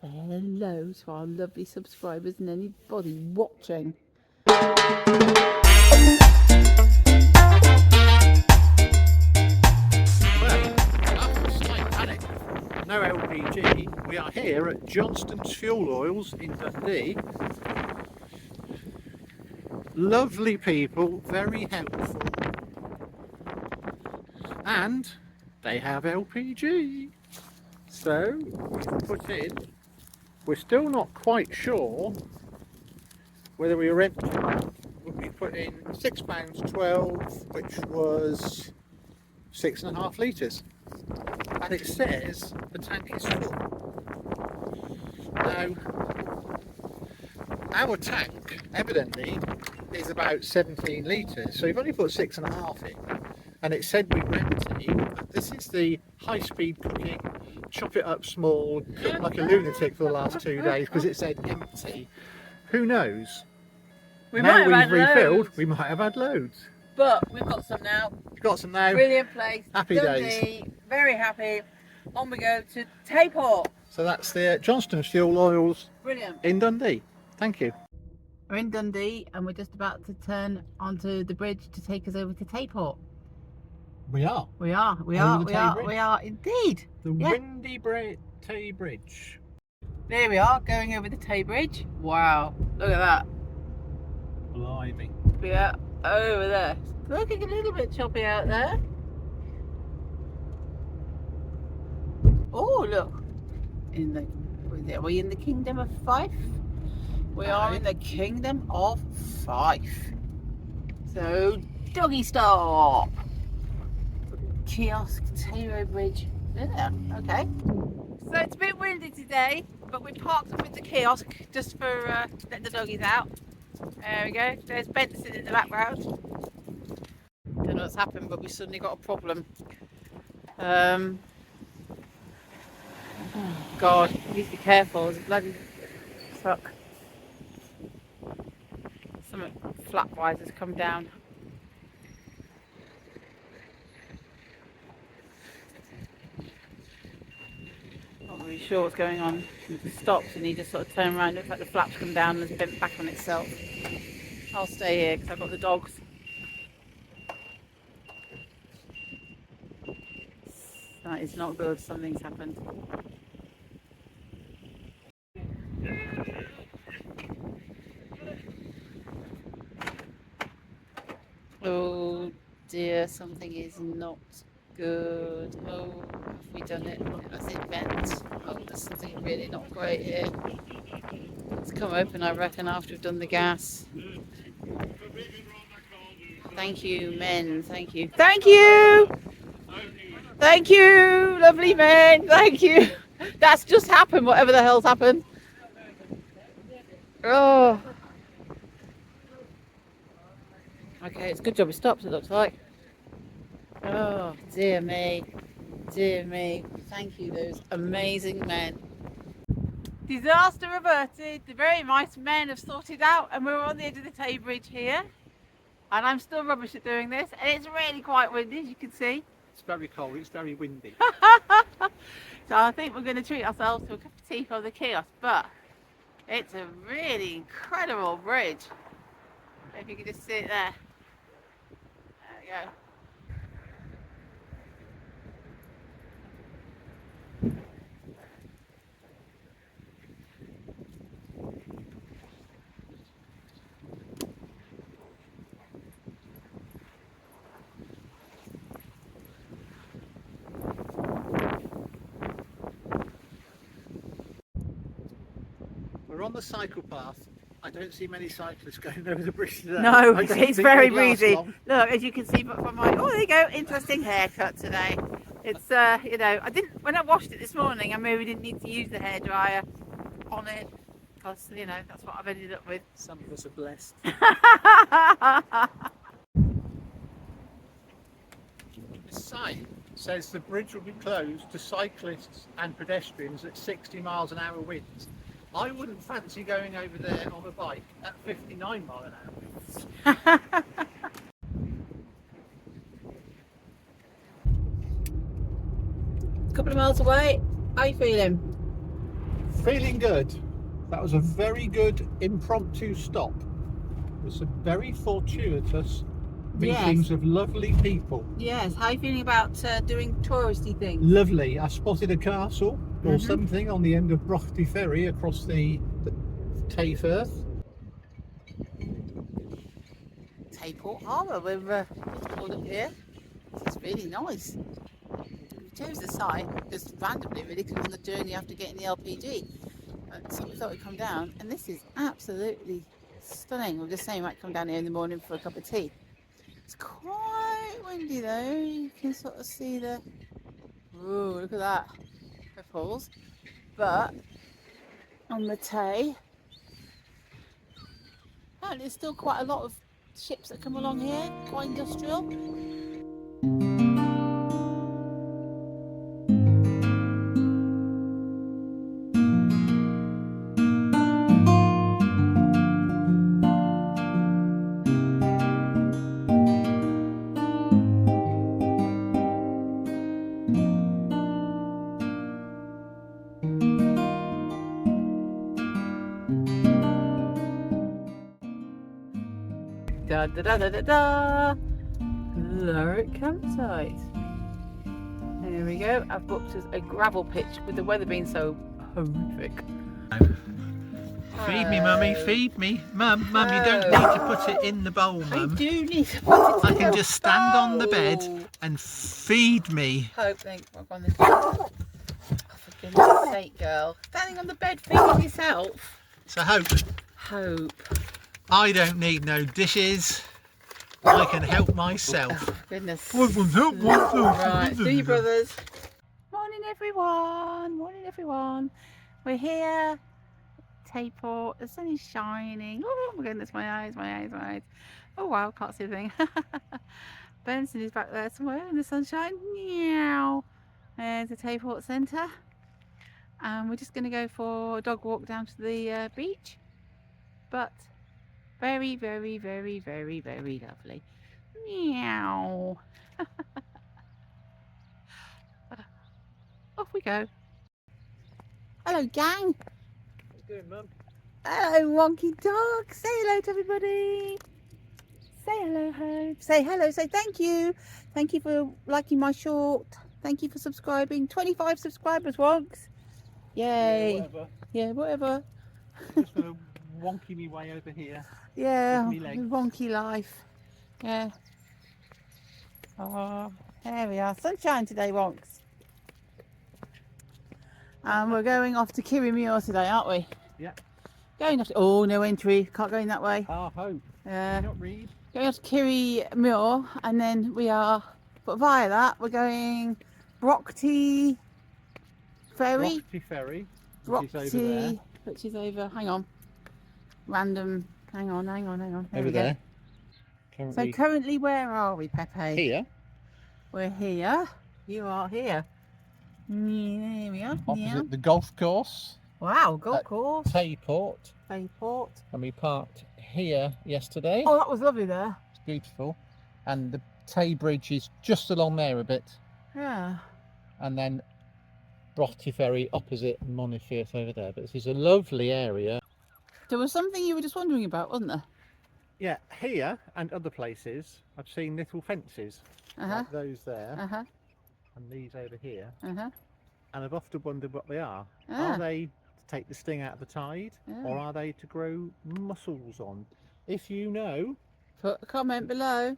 hello to our lovely subscribers and anybody watching. Well, after a slight panic, no LPG, we are here at Johnston's Fuel Oils in Dundee. Lovely people, very helpful, and they have LPG. So we've put in. We're still not quite sure whether we were empty. We put in £6.12, which was 6.5 litres, and it says the tank is full. Now, our tank evidently is about 17 litres, so we've only put 6.5 in, and it said we were empty. But this is the high-speed cooking, chop it up small, cook like a lunatic for the last 2 days because it said empty. Who knows? We now might have we've had refilled, loads, we might have had loads. but we've got some now. We've got some now. Brilliant place. Happy Dundee, days. very happy. On we go to Tayport. So that's the Johnston's Fuel Oils Brilliant. in Dundee. Thank you. We're in Dundee and we're just about to turn onto the bridge to take us over to Tayport. We are. We are indeed. The Yeah. windy Tay Bridge. There we are, going over the Tay Bridge. Wow, look at that. Blimey. Yeah, over there. Looking a little bit choppy out there. Oh, look. Are we in the Kingdom of Fife? We are in the Kingdom of Fife. So, doggy stop. Kiosk, Tay Bridge. Yeah, okay. So it's a bit windy today, but we parked up at the kiosk just for letting the doggies out. There we go. There's Benson in the background. Don't know what's happened, but we suddenly got a problem. Oh God, you need to be careful. There's a bloody truck. Some flat risers come down. Not really sure what's going on. It stops and he just sort of turned around. Looks like the flaps come down and it's bent back on itself. I'll stay here because I've got the dogs. That is not good. Something's happened. Oh dear, something is not good. Oh, have we done it? Has it bent? Oh, there's something really not great here. It's come open, I reckon, after we've done the gas. Thank you, men. Thank you. Thank you! Thank you, lovely men. Thank you. That's just happened, whatever the hell's happened. Oh. Okay, it's a good job it stopped, it looks like. Oh, dear me. Dear me. Thank you, those amazing men. Disaster averted. The very nice men have sorted out, and we're on the edge of the Tay Bridge here. And I'm still rubbish at doing this, and it's really quite windy, as you can see. It's very cold, it's very windy. So I think we're going to treat ourselves to a cup of tea from the kiosk, but it's a really incredible bridge. If you can just see it there. There we go. We're on the cycle path. I don't see many cyclists going over the bridge today. No, I don't it's think very they'll last breezy. long. Look, as you can see from my, oh there you go, interesting haircut today. It's you know, when I washed it this morning, I maybe didn't need to use the hairdryer on it because you know that's what I've ended up with. Some of us are blessed. The sign says the bridge will be closed to cyclists and pedestrians at 60 miles an hour winds. I wouldn't fancy going over there on a bike at 59 mile an hour. A couple of miles away. How are you feeling? feeling good. That was a very good impromptu stop with some very fortuitous meetings of lovely people. Yes, how are you feeling about doing touristy things? Lovely. I spotted a castle or something on the end of Broughty ferry across the Tayport. Tayport Harbour, we've called it here. It's really nice. We chose the site just randomly, really, because we're on the journey after getting the LPG. So we thought we'd come down, and this is absolutely stunning. We're just saying we might come down here in the morning for a cup of tea. It's quite windy though. You can sort of see the, ooh, look at that, ripples. But on the Tay, apparently there's still quite a lot of ships that come along here, quite industrial. Da da da da da da. Lurk campsite. There we go. I've booked us a gravel pitch with the weather being so horrific. Feed me, mummy, feed me. Mum, you don't need to put it in the bowl, I mum. do need to put it I in can the just stand on the bowl. bed and feed me. Hope, walk on this. Oh, for goodness sake, girl. Standing on the bed feeding yourself. So Hope. I don't need no dishes. I can help myself. Oh, goodness. I can help myself. Right, do you brothers. Morning everyone. Morning everyone. We're here. Tayport. The sun is shining. Oh my goodness, my eyes. Oh wow, can't see a thing. Benson is back there somewhere in the sunshine. Meow. There's the Tayport Centre. And we're just going to go for a dog walk down to the beach. But very, very, very, very, very lovely. Meow. Off we go. Hello, gang. What you doing, mum? Hello, Wonky Dog. Say hello to everybody. Say hello, Hope. Say hello. Say thank you. Thank you for liking my short. Thank you for subscribing. 25 subscribers, Wonks. Yay. Yeah, whatever. Yeah, whatever. I'm just going to wonky me way over here. Yeah, With me legs. wonky life. Yeah. Oh, there we are. Sunshine today, Wonks. And we're going off to Kirriemuir today, aren't we? Yeah. Going off to, oh, no entry. Can't go in that way. Ah, hope. Yeah. Not read. Going off to Kirriemuir, and then we are, but via that, we're going Broughty ferry. Broughty ferry, which Broughty, is over there. which is over, hang on. Random, hang on. There Over we there. go. So currently, where are we, Pepe? Here. We're here. You are here. Yeah, there we are. Opposite the golf course. Wow, golf course. Tayport. Tayport. And we parked here yesterday. Oh, that was lovely there. It's beautiful. And the Tay Bridge is just along there a bit. Yeah. And then Broughty ferry opposite Monishirt over there. But this is a lovely area. There was something you were just wondering about, wasn't there? Yeah, here and other places I've seen little fences. Like those there. And these over here. And I've often wondered what they are. Are they to take the sting out of the tide? Or are they to grow mussels on? If you know, put a comment below.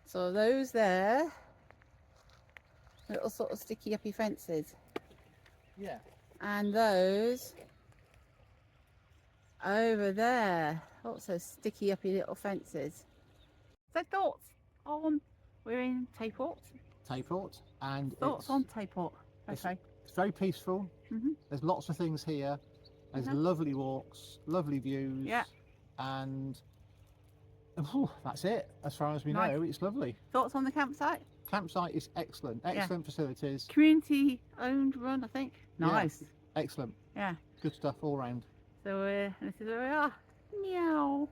So those there, little sort of sticky uppy fences. Yeah. And those over there, also sticky uppy little fences. So thoughts on, we're in Tayport. Tayport, and Thoughts on Tayport. Okay. It's very peaceful. There's lots of things here. There's lovely walks, lovely views. Yeah. And that's it. As far as we know, it's lovely. Thoughts on the campsite? Campsite is excellent. Excellent facilities. Community owned run, I think. Nice. Yeah, excellent. Yeah. Good stuff all round. So this is where we are. Meow.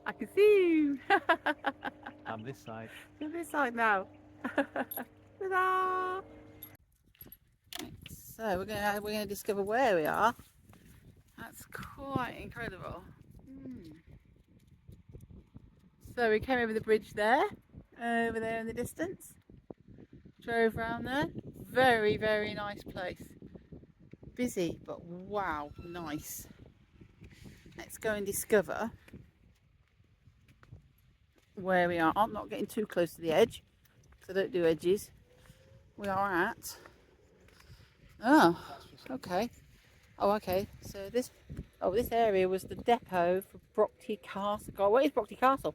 I can see you. I'm this side. You're this side now. Ta-da! So we're gonna discover where we are. That's quite incredible. So we came over the bridge there, over there in the distance. Drove around there. Very, very nice place. Busy, but wow, nice. Let's go and discover where we are. I'm not getting too close to the edge, because I don't do edges. We are at... Oh, okay. Oh, okay. So this area was the depot for Broughty Castle. God, what is Broughty Castle?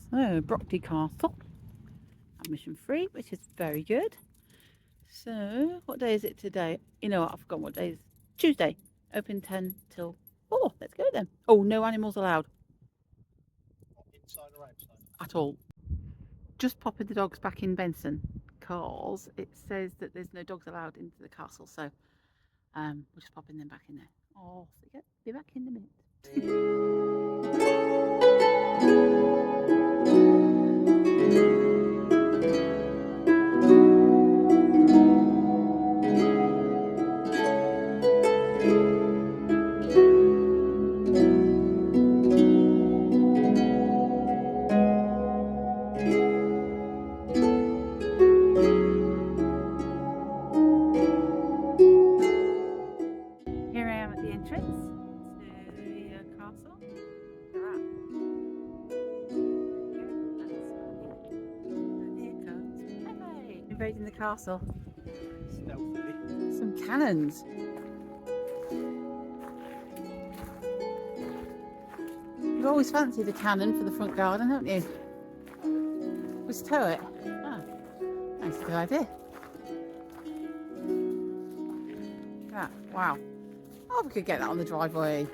So, Broughty Castle. Admission free, which is very good. So, what day is it today? You know what, I've forgotten what day it is. Tuesday. Open 10 till 4. Let's go then. Oh, no animals allowed. Inside or outside? At all. Just popping the dogs back in Benson, because it says that there's no dogs allowed into the castle. So, we're just popping them back in there. Oh, so yeah, be back in a minute. Here I am at the entrance to the castle. There it comes. Hey! Invading the castle. Stealthily. Some cannons. You've always fancied a cannon for the front garden, haven't you? Let's tow it. Ah, that's a good idea. Ah, wow. Oh, we could get that on the driveway.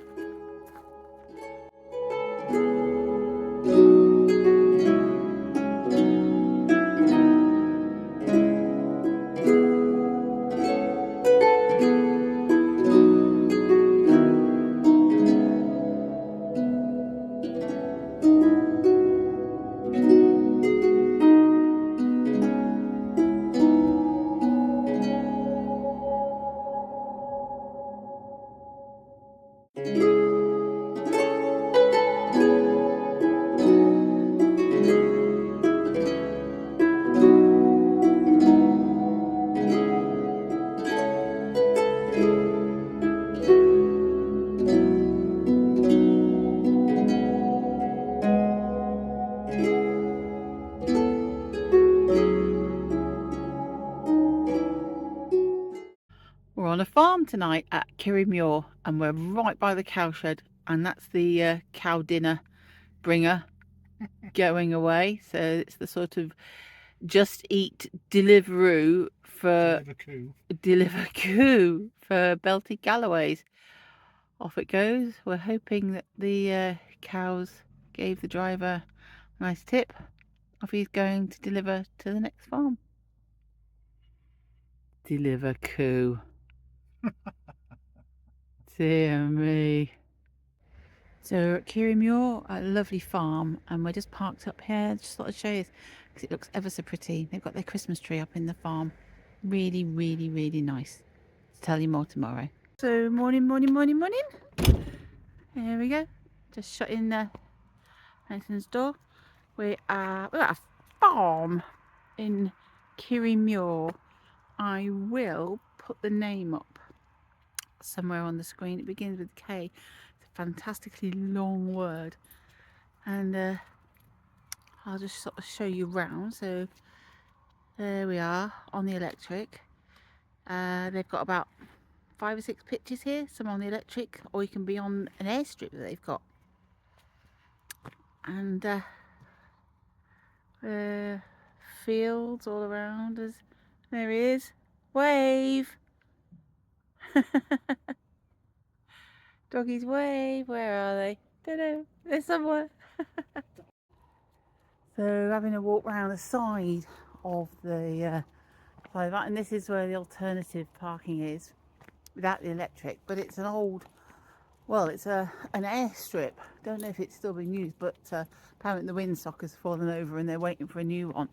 We're on a farm tonight at Kirriemuir, and we're right by the cowshed, and that's the cow dinner bringer going away. So it's the sort of just eat Deliveroo for Deliveroo for Belty Galloways. Off it goes. We're hoping that the cows gave the driver a nice tip if he's going to deliver to the next farm. Deliveroo. Dear me. So at Kirriemuir, a lovely farm, and we're just parked up here. Just thought I'd show you because it looks ever so pretty. They've got their Christmas tree up in the farm. Really, really, really nice. I'll tell you more tomorrow. So morning. Here we go. Just shutting Nathan's door. We're at a farm in Kirriemuir. I will put the name up somewhere on the screen. It begins with K. It's a fantastically long word, and I'll just sort of show you around. So there we are on the electric. They've got about 5 or 6 pitches here, some on the electric, or you can be on an airstrip that they've got. And fields all around us. There he is. Wave. Doggies wave. Where are they? Don't know. They're somewhere. So having a walk round the side of the and this is where the alternative parking is without the electric, but it's an old, well, it's an airstrip. Don't know if it's still being used, but apparently the windsock has fallen over and they're waiting for a new one.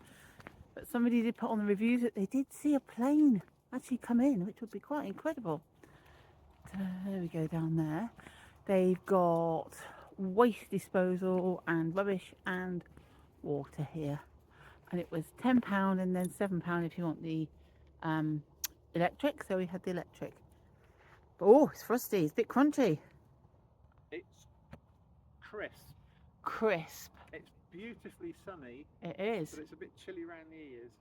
But somebody did put on the reviews that they did see a plane actually come in, which would be quite incredible. So there we go, down there. They've got waste disposal and rubbish and water here. And it was £10 and then £7 if you want the electric. So we had the electric. But, oh, it's frosty. It's a bit crunchy. It's crisp. Crisp. It's beautifully sunny. It is. But it's a bit chilly around the ears.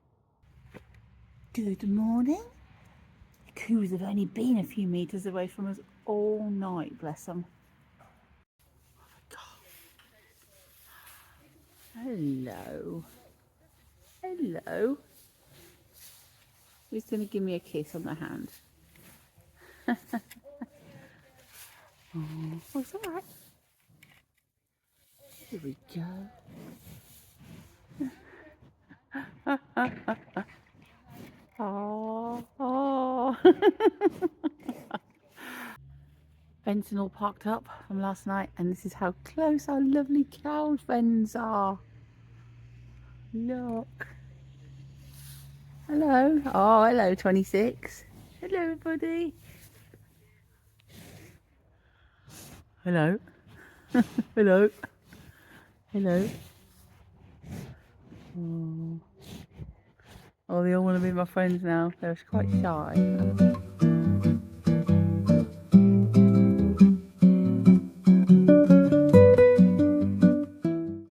Good morning. The coos have only been a few metres away from us all night, bless them. Hello. Hello. Who's going to give me a kiss on the hand? Oh, it's all right. Here we go. Oh, oh. Benson all parked up from last night, and this is how close our lovely cow friends are. Look. Hello. Oh, hello, 26. Hello, everybody. Hello. Hello. Hello. Oh. Oh, they all want to be my friends now. They're quite shy.